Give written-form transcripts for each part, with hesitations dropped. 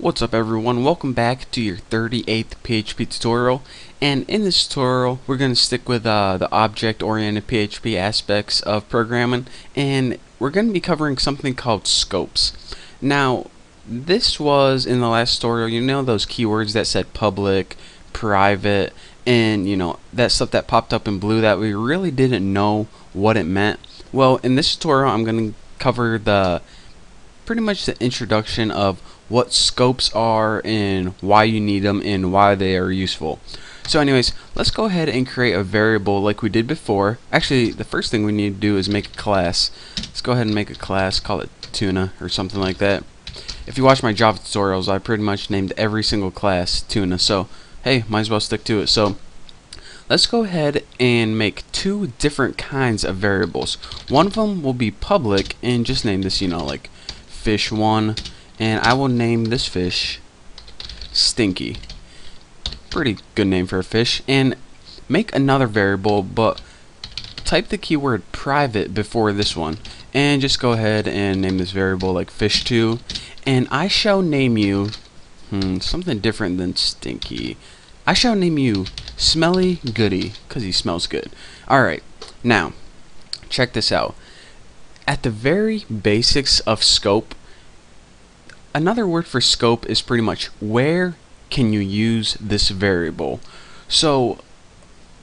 What's up everyone, welcome back to your 38th PHP tutorial, and in this tutorial we're going to stick with the object-oriented PHP aspects of programming, and we're going to be covering something called scopes. Now this was in the last tutorial, you know those keywords that said public, private, and you know that stuff that popped up in blue that we really didn't know what it meant. Well, in this tutorial I'm going to cover pretty much the introduction of what scopes are and why you need them and why they are useful. So anyways, let's go ahead and create a variable like we did before. Actually, the first thing we need to do is make a class. Let's go ahead and make a class, call it tuna or something like that. If you watch my Java tutorials, I pretty much named every single class tuna, so hey, might as well stick to it. So let's go ahead and make two different kinds of variables. One of them will be public, and just name this, you know, like fish1, and I will name this fish Stinky. Pretty good name for a fish. And make another variable, but type the keyword private before this one, and just go ahead and name this variable like fish2, and I shall name you something different than Stinky. I shall name you Smelly Goody, because he smells good. Alright, now check this out. At the very basics of scope, another word for scope is pretty much where can you use this variable. So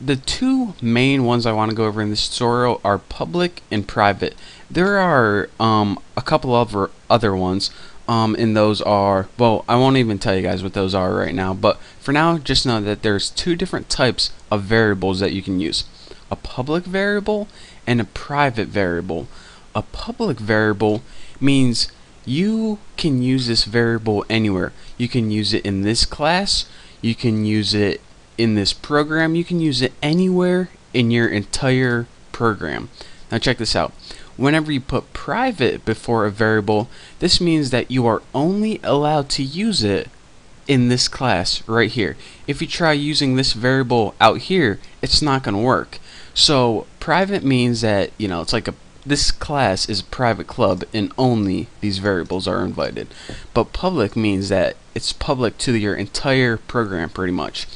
the two main ones I want to go over in this tutorial are public and private. There are a couple of other ones, and those are, well, I won't even tell you guys what those are right now, but for now just know that there's two different types of variables that you can use: a public variable and a private variable. A public variable means you can use this variable anywhere. You can use it in this class, you can use it in this program, you can use it anywhere in your entire program. Now check this out. Whenever you put private before a variable, this means that you are only allowed to use it in this class right here. If you try using this variable out here, it's not going to work. So private means that, you know, it's like this class is a private club and only these variables are invited. But public means that it's public to your entire program pretty much.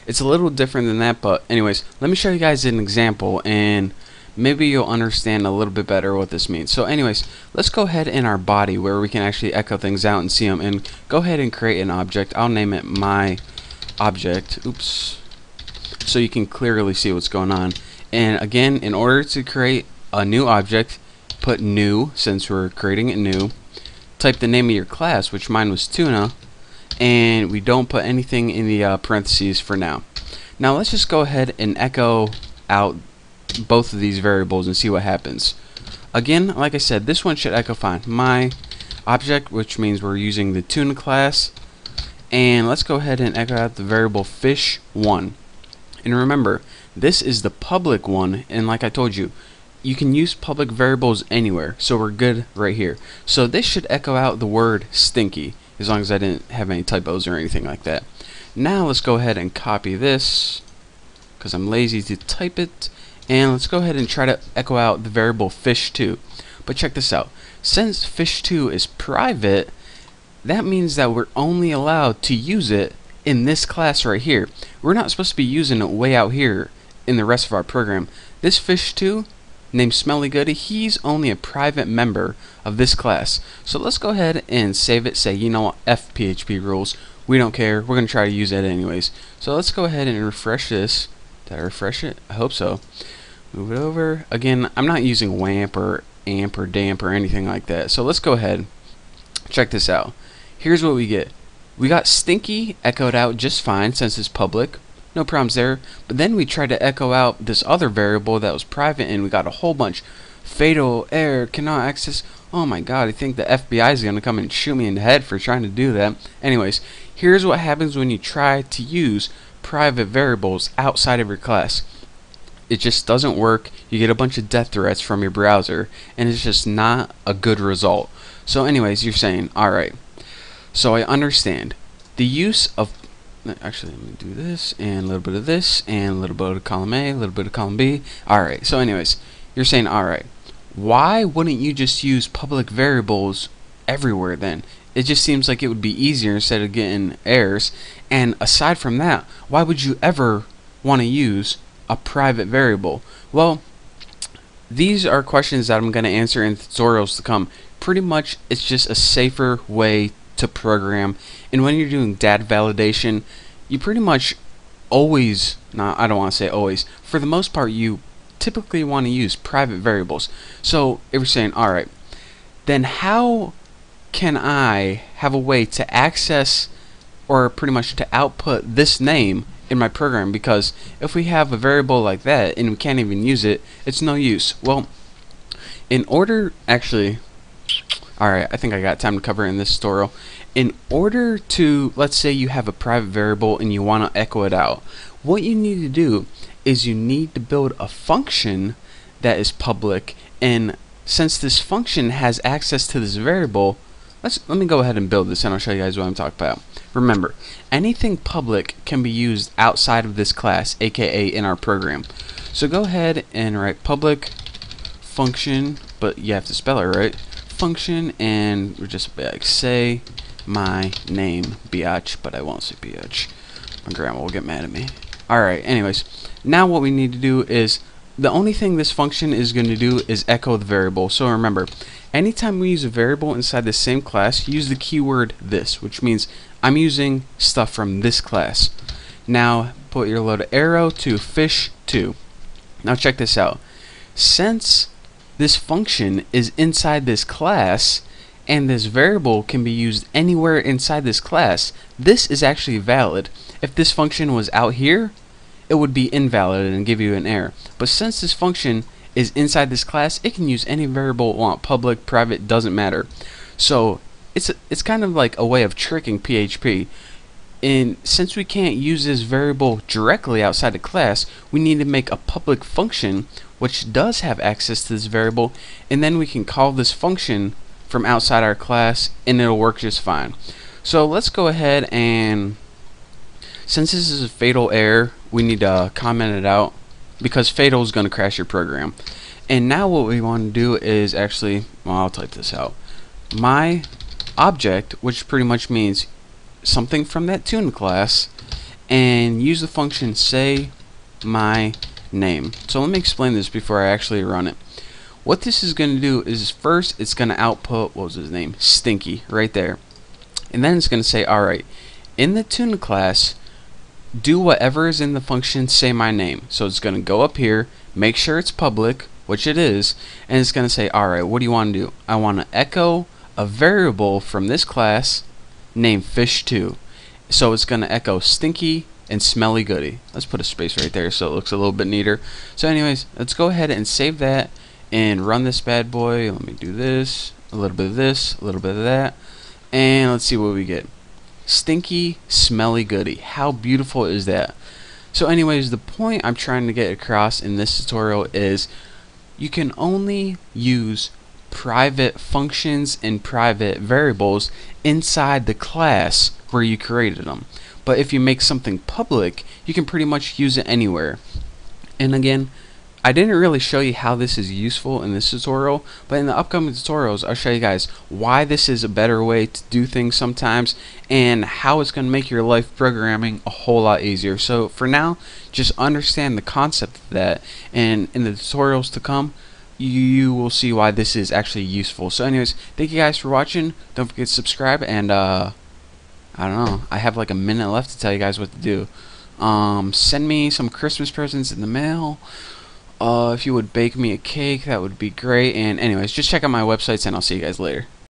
It's a little different than that, but anyways, let me show you guys an example and maybe you'll understand a little bit better what this means. So anyways, let's go ahead in our body where we can actually echo things out and see them, and go ahead and create an object. I'll name it my object. Oops. So you can clearly see what's going on. And again, in order to create a new object, put new, since we're creating it new, type the name of your class, which mine was tuna, and we don't put anything in the parentheses for now. Now let's just go ahead and echo out both of these variables and see what happens. Again, like I said, this one should echo fine. My object, which means we're using the tuna class, and let's go ahead and echo out the variable fish1. And remember, this is the public one, and like I told you, you can use public variables anywhere, so we're good right here. So this should echo out the word stinky, as long as I didn't have any typos or anything like that. Now let's go ahead and copy this, because I'm lazy to type it, and let's go ahead and try to echo out the variable fish2. But check this out. Since fish2 is private, that means that we're only allowed to use it in this class right here. We're not supposed to be using it way out here in the rest of our program. This fish2 named Smelly Goody, he's only a private member of this class. So let's go ahead and save it. Say, you know what, F PHP rules, we don't care, we're gonna try to use it anyways. So let's go ahead and refresh this. Did I refresh it? I hope so. Move it over. Again, I'm not using WAMP or AMP or DAMP or anything like that. So let's go ahead, check this out. Here's what we get. We got Stinky echoed out just fine since it's public. No problems there. But then we tried to echo out this other variable that was private, and we got a whole bunch. Fatal error, cannot access. Oh my god, I think the FBI is gonna come and shoot me in the head for trying to do that. Anyways, here's what happens when you try to use private variables outside of your class. It just doesn't work. You get a bunch of death threats from your browser, and it's just not a good result. So anyways, you're saying, alright, so I understand the use of, actually let me do this and a little bit of this and a little bit of column A, a little bit of column B. Alright, so anyways, you're saying, alright, why wouldn't you just use public variables everywhere then? it just seems like it would be easier instead of getting errors. And aside from that, why would you ever want to use a private variable? Well, these are questions that I'm going to answer in tutorials to come. Pretty much, it's just a safer way to program. And when you're doing data validation, you pretty much always, I don't want to say always, for the most part, you typically want to use private variables. So if you're saying, alright, then how can I have a way to access or pretty much to output this name in my program? Because if we have a variable like that and we can't even use it, it's no use. Well, in order, actually, alright, I think I got time to cover in this tutorial. In order to, let's say you have a private variable and you want to echo it out, what you need to do is you need to build a function that is public, and since this function has access to this variable, let me go ahead and build this and I'll show you guys what I'm talking about. Remember, anything public can be used outside of this class, aka in our program. So go ahead and write public function, but you have to spell it right, function, and we're just like say my name biatch, but I won't say biatch. My grandma will get mad at me. Alright, anyways, now what we need to do is, the only thing this function is going to do is echo the variable. So remember, anytime we use a variable inside the same class, use the keyword this, which means I'm using stuff from this class. Now put your little arrow to fish2. Now check this out. Since this function is inside this class, and this variable can be used anywhere inside this class, this is actually valid. If this function was out here, it would be invalid and give you an error. But since this function is inside this class, it can use any variable it wants, public, private, doesn't matter. So it's kind of like a way of tricking PHP. And since we can't use this variable directly outside the class, we need to make a public function which does have access to this variable, and then we can call this function from outside our class and it'll work just fine. So let's go ahead, and since this is a fatal error, we need to comment it out because fatal is going to crash your program. And now what we want to do is actually, well, I'll type this out. My object, which pretty much means something from that tune class, and use the function say my name. So let me explain this before I actually run it. What this is going to do is first it's going to output, what was his name, Stinky, right there. And then it's going to say, alright, in the tune class, do whatever is in the function say my name. So it's going to go up here, make sure it's public, which it is, and it's going to say, alright, what do you want to do? I want to echo a variable from this class named fish2. So it's going to echo Stinky and Smelly Goody. Let's put a space right there so it looks a little bit neater. So anyways, let's go ahead and save that and run this bad boy. Let me do this, a little bit of this, a little bit of that, and let's see what we get. Stinky, Smelly Goody. How beautiful is that? So anyways, the point I'm trying to get across in this tutorial is you can only use private functions and private variables inside the class where you created them. But if you make something public, you can pretty much use it anywhere. And again, I didn't really show you how this is useful in this tutorial, but in the upcoming tutorials I'll show you guys why this is a better way to do things sometimes and how it's going to make your life programming a whole lot easier. So for now, just understand the concept of that, and in the tutorials to come you will see why this is actually useful. So anyways, thank you guys for watching. Don't forget to subscribe, and I don't know, I have like a minute left to tell you guys what to do. Send me some Christmas presents in the mail. If you would bake me a cake, that would be great. And anyways, just check out my websites and I'll see you guys later.